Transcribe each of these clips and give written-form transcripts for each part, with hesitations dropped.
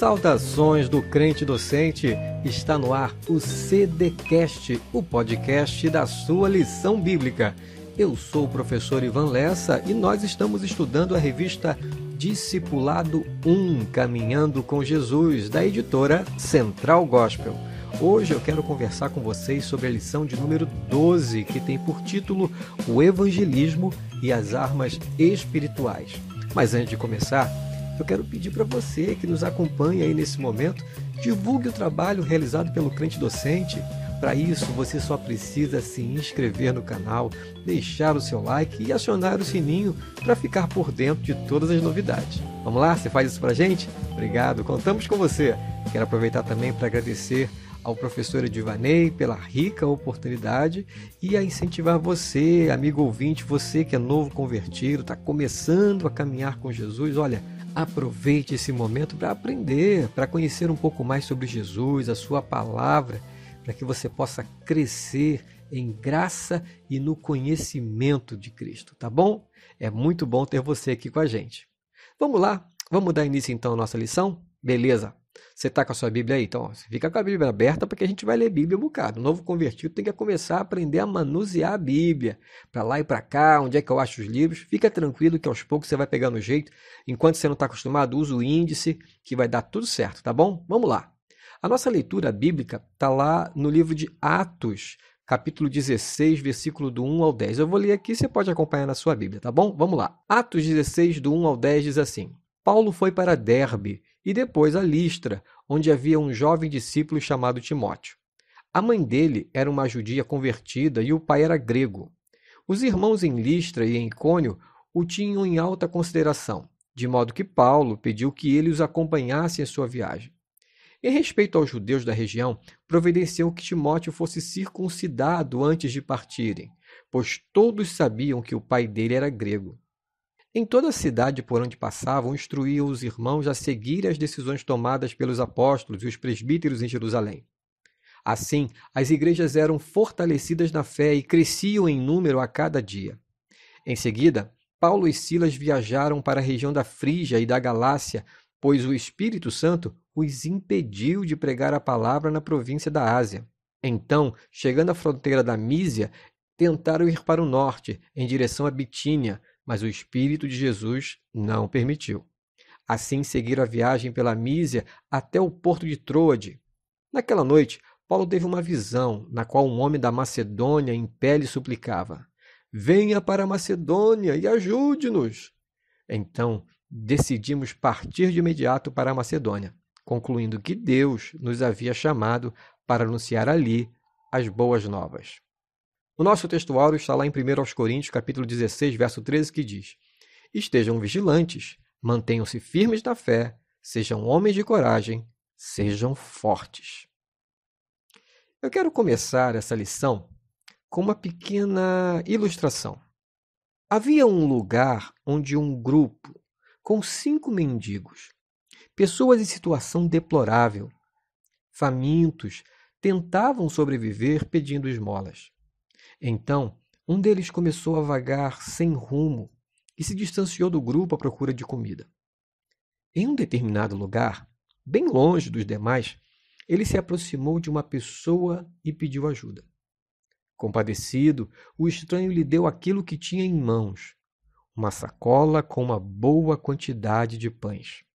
Saudações do crente docente, está no ar o CDcast, o podcast da sua lição bíblica. Eu sou o professor Ivan Lessa e nós estamos estudando a revista Discipulado 1, Caminhando com Jesus, da editora Central Gospel. Hoje eu quero conversar com vocês sobre a lição de número 12, que tem por título O Evangelismo e as Armas Espirituais. Mas antes de começar, eu quero pedir para você que nos acompanha aí nesse momento, divulgue o trabalho realizado pelo crente docente. Para isso, você só precisa se inscrever no canal, deixar o seu like e acionar o sininho para ficar por dentro de todas as novidades. Vamos lá? Você faz isso para a gente? Obrigado, contamos com você. Quero aproveitar também para agradecer ao professor Edivanei pela rica oportunidade e a incentivar você, amigo ouvinte, você que é novo convertido, está começando a caminhar com Jesus, olha, aproveite esse momento para aprender, para conhecer um pouco mais sobre Jesus, a sua palavra, para que você possa crescer em graça e no conhecimento de Cristo, tá bom? É muito bom ter você aqui com a gente. Vamos lá, vamos dar início então à nossa lição? Beleza? Você está com a sua Bíblia aí? Então, você fica com a Bíblia aberta porque a gente vai ler Bíblia um bocado. O novo convertido tem que começar a aprender a manusear a Bíblia. Para lá e para cá, onde é que eu acho os livros? Fica tranquilo que aos poucos você vai pegando o jeito. Enquanto você não está acostumado, usa o índice que vai dar tudo certo, tá bom? Vamos lá. A nossa leitura bíblica está lá no livro de Atos, capítulo 16, versículo do 1 ao 10. Eu vou ler aqui, você pode acompanhar na sua Bíblia, tá bom? Vamos lá. Atos 16, do 1 ao 10 diz assim: Paulo foi para Derbe e depois a Listra, onde havia um jovem discípulo chamado Timóteo. A mãe dele era uma judia convertida e o pai era grego. Os irmãos em Listra e em Icônio o tinham em alta consideração, de modo que Paulo pediu que ele os acompanhasse em sua viagem. Em respeito aos judeus da região, providenciou que Timóteo fosse circuncidado antes de partirem, pois todos sabiam que o pai dele era grego. Em toda a cidade por onde passavam, instruíam os irmãos a seguir as decisões tomadas pelos apóstolos e os presbíteros em Jerusalém. Assim, as igrejas eram fortalecidas na fé e cresciam em número a cada dia. Em seguida, Paulo e Silas viajaram para a região da Frígia e da Galácia, pois o Espírito Santo os impediu de pregar a palavra na província da Ásia. Então, chegando à fronteira da Mísia, tentaram ir para o norte, em direção a Bitínia, mas o Espírito de Jesus não permitiu. Assim seguiram a viagem pela Mísia até o porto de Troade. Naquela noite, Paulo teve uma visão, na qual um homem da Macedônia em pé lhe suplicava: venha para a Macedônia e ajude-nos. Então, decidimos partir de imediato para a Macedônia, concluindo que Deus nos havia chamado para anunciar ali as boas novas. O nosso textuário está lá em 1 Coríntios, capítulo 16, verso 13, que diz: estejam vigilantes, mantenham-se firmes na fé, sejam homens de coragem, sejam fortes. Eu quero começar essa lição com uma pequena ilustração. Havia um lugar onde um grupo com 5 mendigos, pessoas em situação deplorável, famintos, tentavam sobreviver pedindo esmolas. Então, um deles começou a vagar sem rumo e se distanciou do grupo à procura de comida. Em um determinado lugar, bem longe dos demais, ele se aproximou de uma pessoa e pediu ajuda. Compadecido, o estranho lhe deu aquilo que tinha em mãos, uma sacola com uma boa quantidade de pães.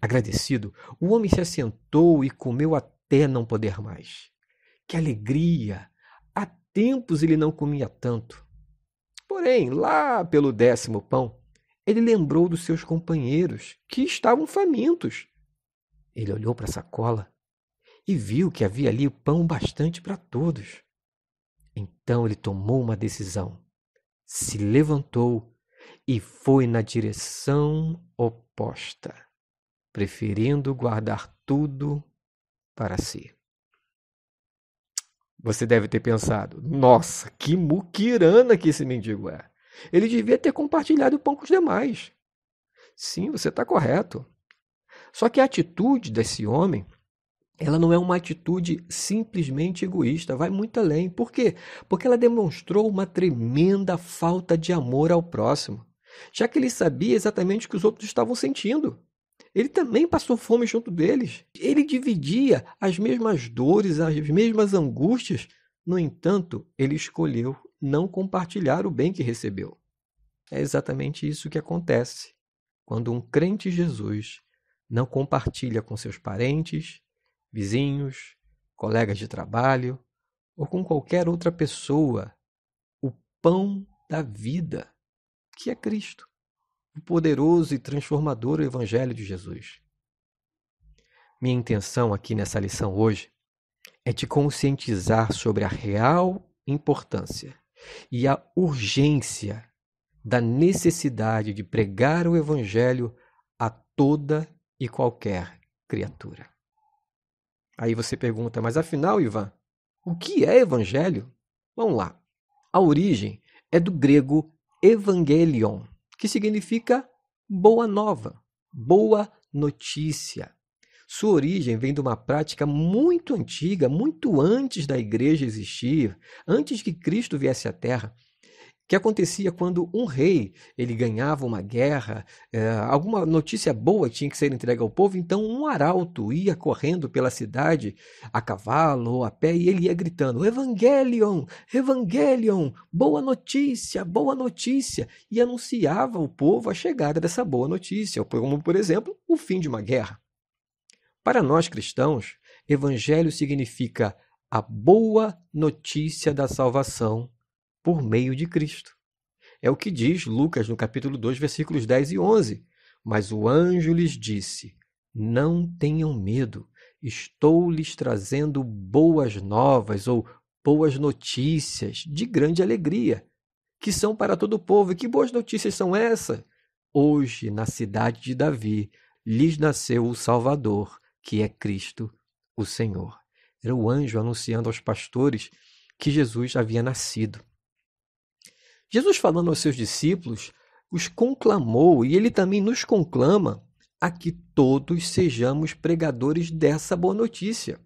Agradecido, o homem se assentou e comeu até não poder mais. Que alegria! Há tempos ele não comia tanto. Porém, lá pelo 10º pão, ele lembrou dos seus companheiros, que estavam famintos. Ele olhou para a sacola e viu que havia ali pão bastante para todos. Então ele tomou uma decisão, se levantou e foi na direção oposta, preferindo guardar tudo para si. Você deve ter pensado: nossa, que muquirana que esse mendigo é. Ele devia ter compartilhado o pão com os demais. Sim, você está correto. Só que a atitude desse homem, ela não é uma atitude simplesmente egoísta, vai muito além. Por quê? Porque ela demonstrou uma tremenda falta de amor ao próximo, já que ele sabia exatamente o que os outros estavam sentindo. Ele também passou fome junto deles. Ele dividia as mesmas dores, as mesmas angústias. No entanto, ele escolheu não compartilhar o bem que recebeu. É exatamente isso que acontece quando um crente em Jesus não compartilha com seus parentes, vizinhos, colegas de trabalho ou com qualquer outra pessoa o pão da vida, que é Cristo, o poderoso e transformador Evangelho de Jesus. Minha intenção aqui nessa lição hoje é te conscientizar sobre a real importância e a urgência da necessidade de pregar o Evangelho a toda e qualquer criatura. Aí você pergunta, mas afinal, Ivan, o que é Evangelho? Vamos lá. A origem é do grego evangelion, que significa boa nova, boa notícia. Sua origem vem de uma prática muito antiga, muito antes da igreja existir, antes que Cristo viesse à Terra, que acontecia quando um rei ele ganhava uma guerra, alguma notícia boa tinha que ser entregue ao povo, então um arauto ia correndo pela cidade a cavalo ou a pé e ele ia gritando, Evangelion, Evangelion, boa notícia, e anunciava ao povo a chegada dessa boa notícia, como, por exemplo, o fim de uma guerra. Para nós cristãos, evangelho significa a boa notícia da salvação por meio de Cristo. É o que diz Lucas no capítulo 2, versículos 10 e 11. Mas o anjo lhes disse, não tenham medo, estou lhes trazendo boas novas ou boas notícias de grande alegria, que são para todo o povo. E que boas notícias são essas? Hoje, na cidade de Davi, lhes nasceu o Salvador, que é Cristo, o Senhor. Era o anjo anunciando aos pastores que Jesus havia nascido. Jesus, falando aos seus discípulos, os conclamou e ele também nos conclama a que todos sejamos pregadores dessa boa notícia.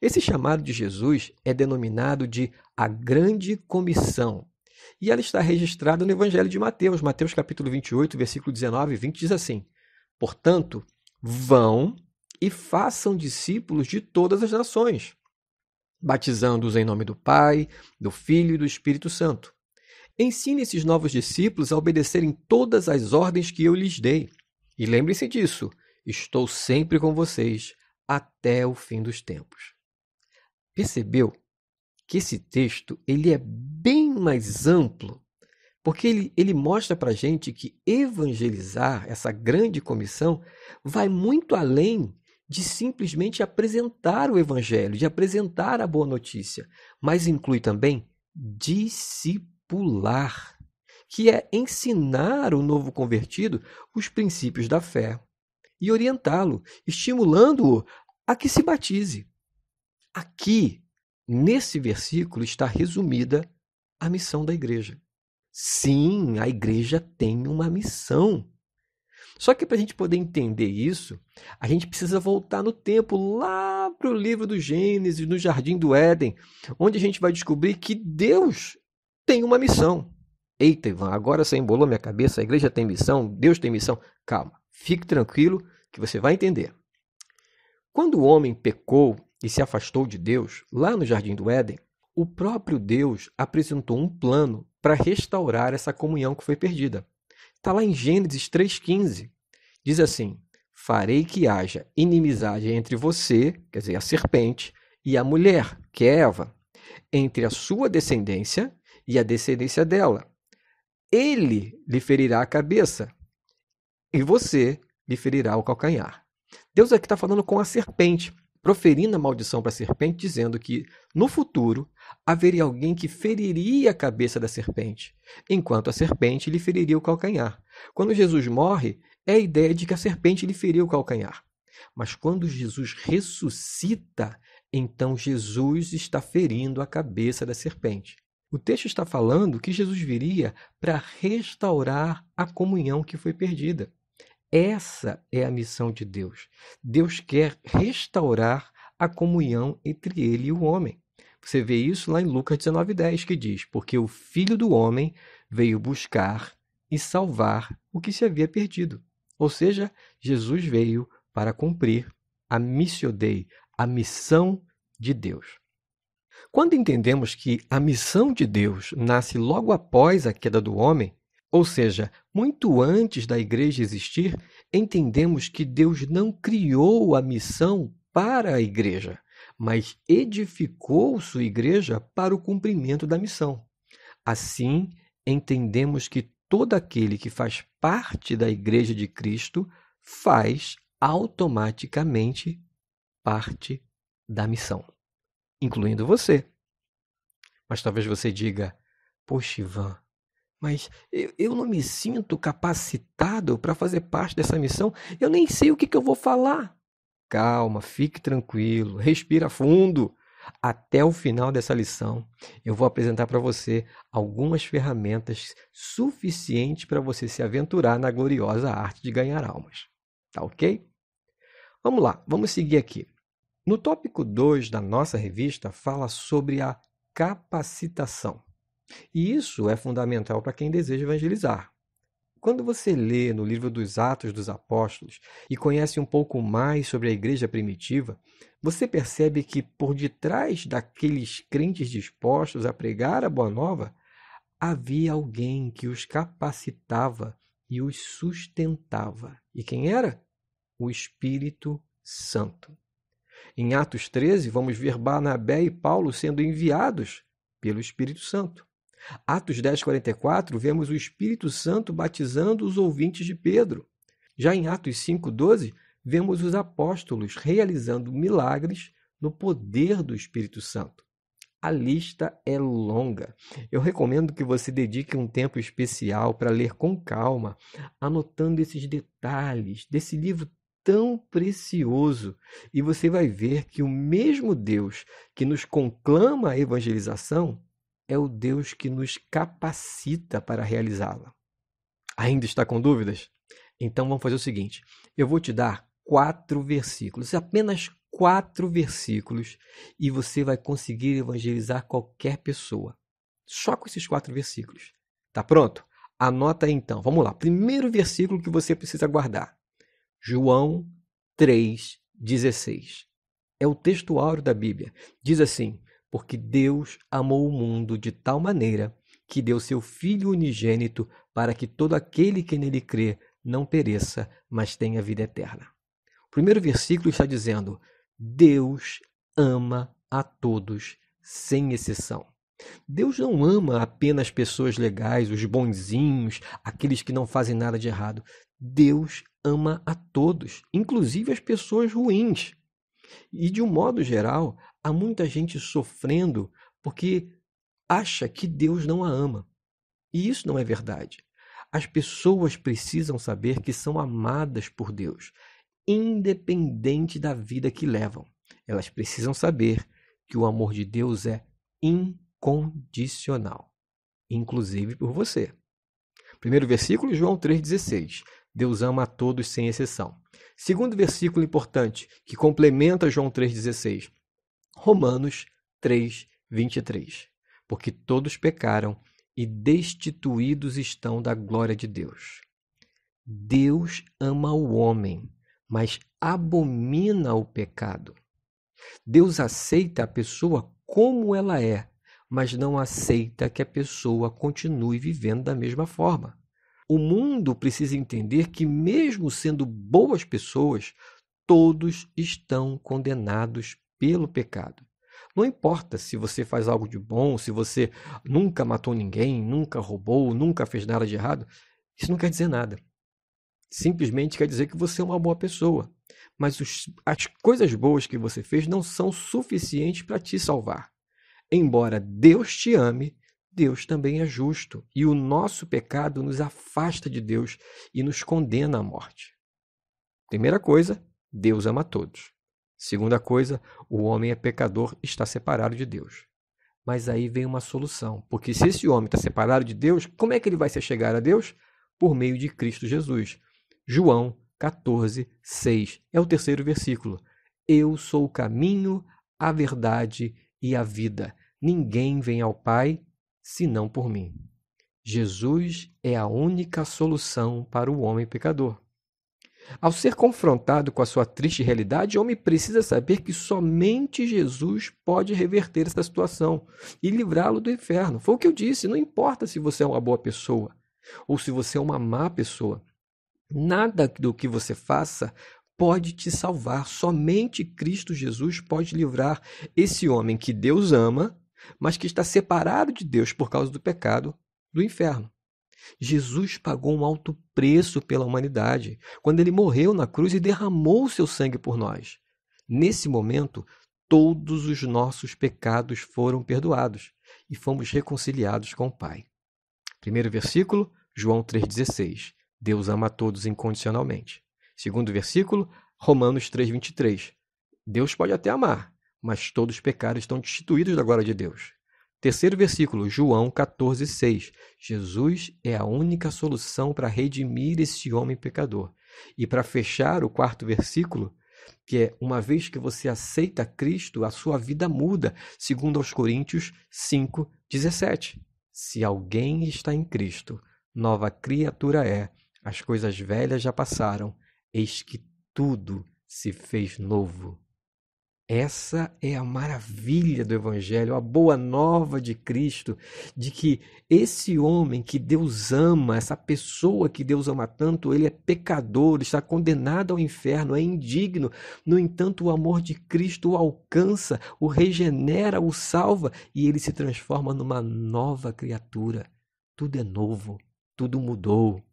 Esse chamado de Jesus é denominado de a Grande Comissão e ela está registrada no Evangelho de Mateus, Mateus capítulo 28, versículo 19 e 20 diz assim, portanto, vão e façam discípulos de todas as nações, batizando-os em nome do Pai, do Filho e do Espírito Santo. Ensine esses novos discípulos a obedecerem todas as ordens que eu lhes dei. E lembrem-se disso, estou sempre com vocês até o fim dos tempos. Percebeu que esse texto ele é bem mais amplo, porque ele mostra para a gente que evangelizar, essa grande comissão, vai muito além de simplesmente apresentar o evangelho, de apresentar a boa notícia, mas inclui também discipular, que é ensinar o novo convertido os princípios da fé e orientá-lo, estimulando-o a que se batize. Aqui, nesse versículo, está resumida a missão da igreja. Sim, a igreja tem uma missão. Só que para a gente poder entender isso, a gente precisa voltar no tempo, lá para o livro do Gênesis, no Jardim do Éden, onde a gente vai descobrir que Deus tem uma missão. Eita, Ivan, agora você embolou minha cabeça, a igreja tem missão, Deus tem missão. Calma, fique tranquilo que você vai entender. Quando o homem pecou e se afastou de Deus, lá no Jardim do Éden, o próprio Deus apresentou um plano para restaurar essa comunhão que foi perdida. Está lá em Gênesis 3,15. Diz assim, farei que haja inimizade entre você, quer dizer, a serpente, e a mulher, que é Eva, entre a sua descendência e a descendência dela. Ele lhe ferirá a cabeça e você lhe ferirá o calcanhar. Deus aqui está falando com a serpente, proferindo a maldição para a serpente, dizendo que no futuro haveria alguém que feriria a cabeça da serpente, enquanto a serpente lhe feriria o calcanhar. Quando Jesus morre, é a ideia de que a serpente lhe feriu o calcanhar. Mas quando Jesus ressuscita, então Jesus está ferindo a cabeça da serpente. O texto está falando que Jesus viria para restaurar a comunhão que foi perdida. Essa é a missão de Deus. Deus quer restaurar a comunhão entre ele e o homem. Você vê isso lá em Lucas 19:10, que diz, porque o Filho do Homem veio buscar e salvar o que se havia perdido. Ou seja, Jesus veio para cumprir a Missio Dei, a missão de Deus. Quando entendemos que a missão de Deus nasce logo após a queda do homem, ou seja, muito antes da igreja existir, entendemos que Deus não criou a missão para a igreja, mas edificou sua igreja para o cumprimento da missão. Assim, entendemos que todo aquele que faz parte da igreja de Cristo faz automaticamente parte da missão, incluindo você. Mas talvez você diga, poxa, Ivan, mas eu não me sinto capacitado para fazer parte dessa missão, eu nem sei o que eu vou falar. Calma, fique tranquilo, respira fundo. Até o final dessa lição, eu vou apresentar para você algumas ferramentas suficientes para você se aventurar na gloriosa arte de ganhar almas. Tá ok? Vamos lá, vamos seguir aqui. No tópico 2 da nossa revista, fala sobre a capacitação. E isso é fundamental para quem deseja evangelizar. Quando você lê no livro dos Atos dos Apóstolos e conhece um pouco mais sobre a igreja primitiva, você percebe que por detrás daqueles crentes dispostos a pregar a Boa Nova, havia alguém que os capacitava e os sustentava. E quem era? O Espírito Santo. Em Atos 13, vamos ver Barnabé e Paulo sendo enviados pelo Espírito Santo. Atos 10:44, vemos o Espírito Santo batizando os ouvintes de Pedro. Já em Atos 5:12, vemos os apóstolos realizando milagres no poder do Espírito Santo. A lista é longa. Eu recomendo que você dedique um tempo especial para ler com calma, anotando esses detalhes desse livro tão precioso. E você vai ver que o mesmo Deus que nos conclama a evangelização é o Deus que nos capacita para realizá-la. Ainda está com dúvidas? Então vamos fazer o seguinte, eu vou te dar 4 versículos, apenas 4 versículos, e você vai conseguir evangelizar qualquer pessoa. Só com esses 4 versículos. Tá pronto? Anota aí então. Vamos lá. Primeiro versículo que você precisa guardar. João 3,16. É o texto áureo da Bíblia. Diz assim, porque Deus amou o mundo de tal maneira que deu seu Filho unigênito para que todo aquele que nele crê não pereça, mas tenha vida eterna. O primeiro versículo está dizendo, Deus ama a todos, sem exceção. Deus não ama apenas pessoas legais, os bonzinhos, aqueles que não fazem nada de errado. Deus ama a todos, inclusive as pessoas ruins. E de um modo geral, há muita gente sofrendo porque acha que Deus não a ama. E isso não é verdade. As pessoas precisam saber que são amadas por Deus, independente da vida que levam. Elas precisam saber que o amor de Deus é incondicional, inclusive por você. Primeiro versículo, João 3,16. Deus ama a todos sem exceção. Segundo versículo importante, que complementa João 3,16. Romanos 3,23. Porque todos pecaram e destituídos estão da glória de Deus. Deus ama o homem, mas abomina o pecado. Deus aceita a pessoa como ela é, mas não aceita que a pessoa continue vivendo da mesma forma. O mundo precisa entender que, mesmo sendo boas pessoas, todos estão condenados pelo pecado. Não importa se você faz algo de bom, se você nunca matou ninguém, nunca roubou, nunca fez nada de errado, isso não quer dizer nada. Simplesmente quer dizer que você é uma boa pessoa. Mas as coisas boas que você fez não são suficientes para te salvar. Embora Deus te ame, Deus também é justo. E o nosso pecado nos afasta de Deus e nos condena à morte. Primeira coisa, Deus ama todos. Segunda coisa, o homem é pecador e está separado de Deus. Mas aí vem uma solução. Porque se esse homem está separado de Deus, como é que ele vai se chegar a Deus? Por meio de Cristo Jesus. João 14:6 é o terceiro versículo. Eu sou o caminho, a verdade e a vida. Ninguém vem ao Pai senão por mim. Jesus é a única solução para o homem pecador. Ao ser confrontado com a sua triste realidade, o homem precisa saber que somente Jesus pode reverter essa situação e livrá-lo do inferno. Foi o que eu disse, não importa se você é uma boa pessoa ou se você é uma má pessoa. Nada do que você faça pode te salvar. Somente Cristo Jesus pode livrar esse homem que Deus ama, mas que está separado de Deus por causa do pecado, do inferno. Jesus pagou um alto preço pela humanidade, quando ele morreu na cruz e derramou o seu sangue por nós. Nesse momento, todos os nossos pecados foram perdoados e fomos reconciliados com o Pai. Primeiro versículo, João 3,16. Deus ama a todos incondicionalmente. Segundo versículo, Romanos 3,23. Deus pode até amar, mas todos os pecados estão destituídos da glória de Deus. Terceiro versículo, João 14,6. Jesus é a única solução para redimir esse homem pecador. E para fechar o quarto versículo, que é, uma vez que você aceita Cristo, a sua vida muda, segundo aos Coríntios 5,17. Se alguém está em Cristo, nova criatura é. As coisas velhas já passaram, eis que tudo se fez novo. Essa é a maravilha do Evangelho, a boa nova de Cristo, de que esse homem que Deus ama, essa pessoa que Deus ama tanto, ele é pecador, está condenado ao inferno, é indigno. No entanto, o amor de Cristo o alcança, o regenera, o salva e ele se transforma numa nova criatura. Tudo é novo, tudo mudou.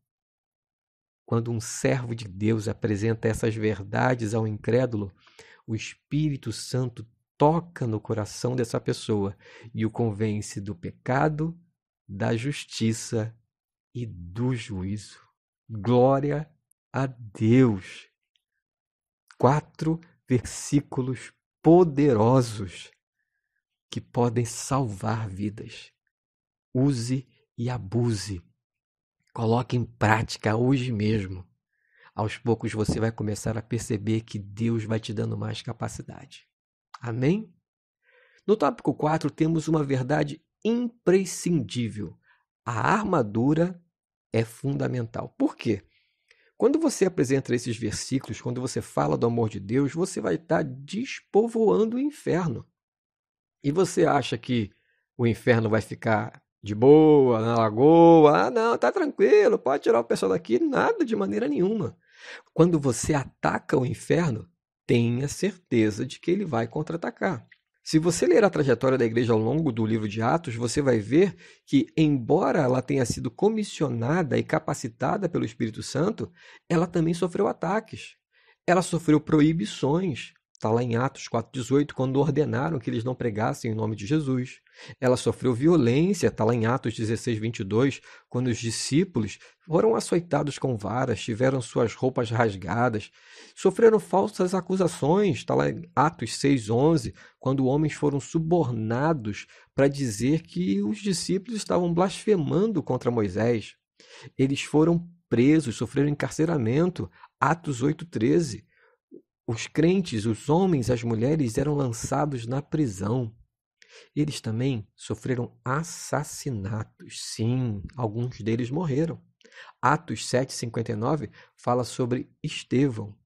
Quando um servo de Deus apresenta essas verdades ao incrédulo, o Espírito Santo toca no coração dessa pessoa e o convence do pecado, da justiça e do juízo. Glória a Deus! 4 versículos poderosos que podem salvar vidas. Use e abuse. Coloque em prática hoje mesmo. Aos poucos você vai começar a perceber que Deus vai te dando mais capacidade. Amém? No tópico 4 temos uma verdade imprescindível. A armadura é fundamental. Por quê? Quando você apresenta esses versículos, quando você fala do amor de Deus, você vai estar despovoando o inferno. E você acha que o inferno vai ficar de boa, na lagoa? Ah, não, tá tranquilo, pode tirar o pessoal daqui. Nada, de maneira nenhuma. Quando você ataca o inferno, tenha certeza de que ele vai contra-atacar. Se você ler a trajetória da igreja ao longo do livro de Atos, você vai ver que, embora ela tenha sido comissionada e capacitada pelo Espírito Santo, ela também sofreu ataques. Ela sofreu proibições. Está lá em Atos 4,18, quando ordenaram que eles não pregassem em nome de Jesus. Ela sofreu violência, está lá em Atos 16,22, quando os discípulos foram açoitados com varas, tiveram suas roupas rasgadas, sofreram falsas acusações, está lá em Atos 6,11, quando homens foram subornados para dizer que os discípulos estavam blasfemando contra Moisés. Eles foram presos, sofreram encarceramento, Atos 8,13. Os crentes, os homens, as mulheres eram lançados na prisão. Eles também sofreram assassinatos. Sim, alguns deles morreram. Atos 7,59 fala sobre Estevão,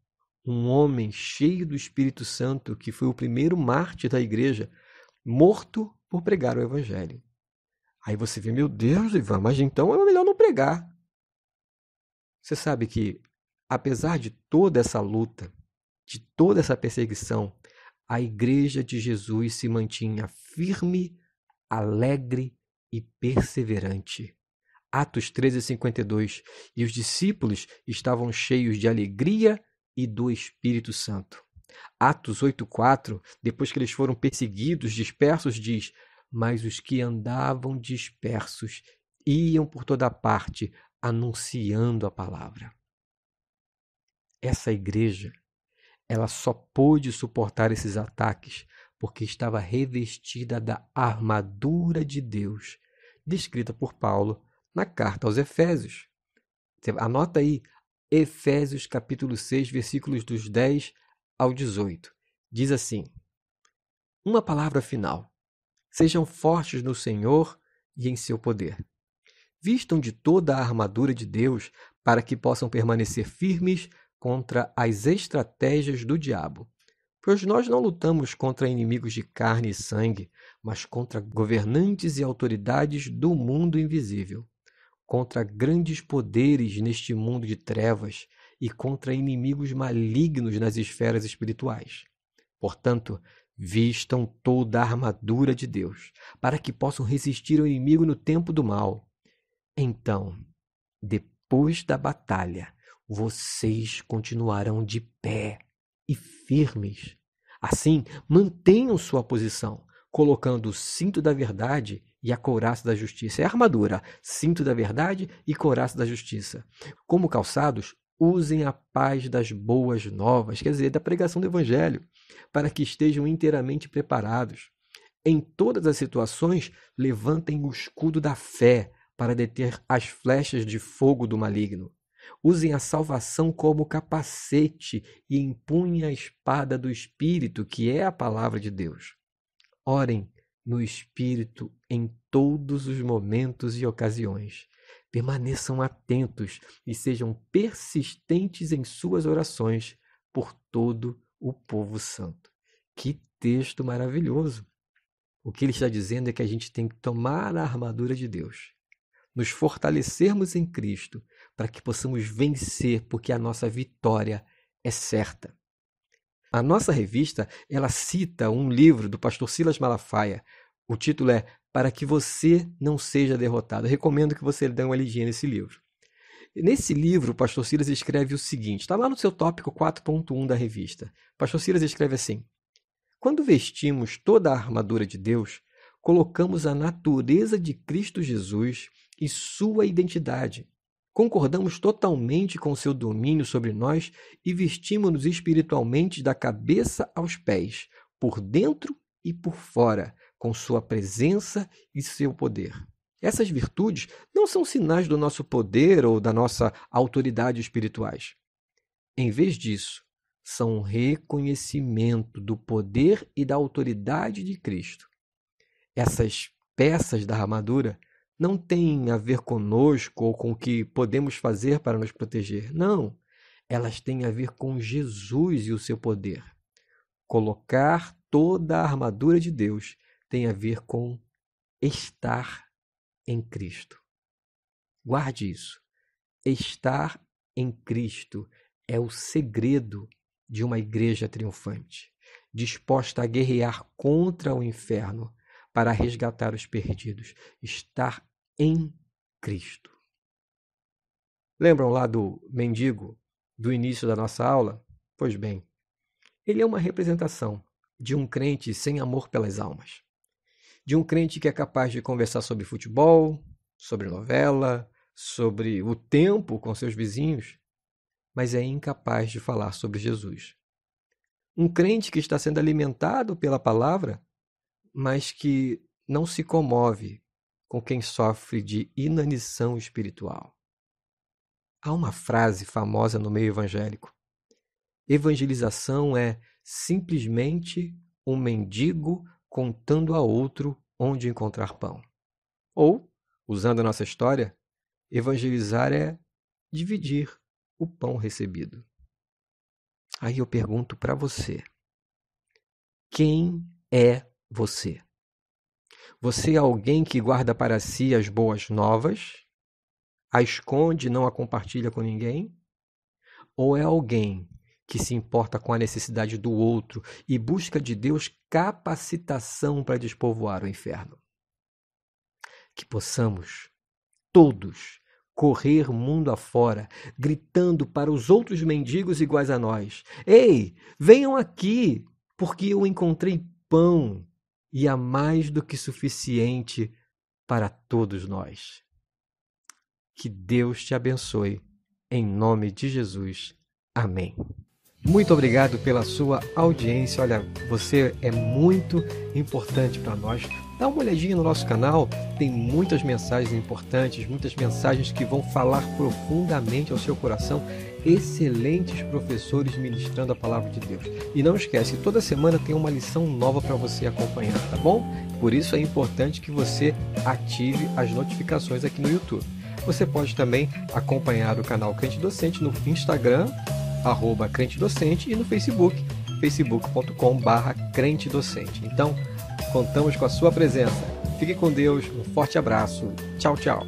um homem cheio do Espírito Santo que foi o primeiro mártir da igreja, morto por pregar o Evangelho. Aí você vê, meu Deus, Ivan, mas então é melhor não pregar. Você sabe que, apesar de toda essa luta, de toda essa perseguição, a igreja de Jesus se mantinha firme, alegre e perseverante. Atos 13,52. E os discípulos estavam cheios de alegria e do Espírito Santo. Atos 8,4, depois que eles foram perseguidos, dispersos, diz: mas os que andavam dispersos iam por toda parte, anunciando a palavra. Essa igreja, ela só pôde suportar esses ataques porque estava revestida da armadura de Deus, descrita por Paulo na carta aos Efésios. Você anota aí, Efésios capítulo 6, versículos dos 10 ao 18. Diz assim: uma palavra final. Sejam fortes no Senhor e em seu poder. Vistam de toda a armadura de Deus para que possam permanecer firmes contra as estratégias do diabo. Pois nós não lutamos contra inimigos de carne e sangue, mas contra governantes e autoridades do mundo invisível, contra grandes poderes neste mundo de trevas e contra inimigos malignos nas esferas espirituais. Portanto, vistam toda a armadura de Deus, para que possam resistir ao inimigo no tempo do mal. Então, depois da batalha, vocês continuarão de pé e firmes. Assim, mantenham sua posição, colocando o cinto da verdade e a couraça da justiça. É a armadura, cinto da verdade e couraça da justiça. Como calçados, usem a paz das boas novas, quer dizer, da pregação do Evangelho, para que estejam inteiramente preparados. Em todas as situações, levantem o escudo da fé para deter as flechas de fogo do maligno. Usem a salvação como capacete e empunhem a espada do Espírito, que é a palavra de Deus. Orem no Espírito em todos os momentos e ocasiões. Permaneçam atentos e sejam persistentes em suas orações por todo o povo santo. Que texto maravilhoso! O que ele está dizendo é que a gente tem que tomar a armadura de Deus, nos fortalecermos em Cristo, para que possamos vencer, porque a nossa vitória é certa. A nossa revista, ela cita um livro do pastor Silas Malafaia. O título é Para que você não seja derrotado. Eu recomendo que você dê uma lidinha nesse livro. Nesse livro, o pastor Silas escreve o seguinte, está lá no seu tópico 4.1 da revista. O pastor Silas escreve assim: quando vestimos toda a armadura de Deus, colocamos a natureza de Cristo Jesus e sua identidade. Concordamos totalmente com seu domínio sobre nós e vestimos-nos espiritualmente da cabeça aos pés, por dentro e por fora, com sua presença e seu poder. Essas virtudes não são sinais do nosso poder ou da nossa autoridade espirituais. Em vez disso, são um reconhecimento do poder e da autoridade de Cristo. Essas peças da armadura não têm a ver conosco ou com o que podemos fazer para nos proteger. Não, elas têm a ver com Jesus e o seu poder. Colocar toda a armadura de Deus tem a ver com estar em Cristo. Guarde isso. Estar em Cristo é o segredo de uma igreja triunfante, disposta a guerrear contra o inferno para resgatar os perdidos. Estar em Cristo. Lembram lá do mendigo do início da nossa aula? Pois bem, ele é uma representação de um crente sem amor pelas almas. De um crente que é capaz de conversar sobre futebol, sobre novela, sobre o tempo com seus vizinhos, mas é incapaz de falar sobre Jesus. Um crente que está sendo alimentado pela palavra, mas que não se comove com quem sofre de inanição espiritual. Há uma frase famosa no meio evangélico: evangelização é simplesmente um mendigo contando a outro onde encontrar pão. Ou, usando a nossa história, evangelizar é dividir o pão recebido. Aí eu pergunto para você: quem é você? Você é alguém que guarda para si as boas novas, a esconde e não a compartilha com ninguém? Ou é alguém que se importa com a necessidade do outro e busca de Deus capacitação para despovoar o inferno? Que possamos todos correr mundo afora, gritando para os outros mendigos iguais a nós: ei, venham aqui, porque eu encontrei pão e há mais do que suficiente para todos nós. Que Deus te abençoe, em nome de Jesus. Amém. Muito obrigado pela sua audiência. Olha, você é muito importante para nós. Dá uma olhadinha no nosso canal, tem muitas mensagens importantes, muitas mensagens que vão falar profundamente ao seu coração. Excelentes professores ministrando a palavra de Deus. E não esquece, toda semana tem uma lição nova para você acompanhar, tá bom? Por isso é importante que você ative as notificações aqui no YouTube. Você pode também acompanhar o canal Crente Docente no Instagram @crentedocente, e no Facebook, facebook.com/crentedocente. Então, contamos com a sua presença. Fique com Deus, um forte abraço. Tchau, tchau.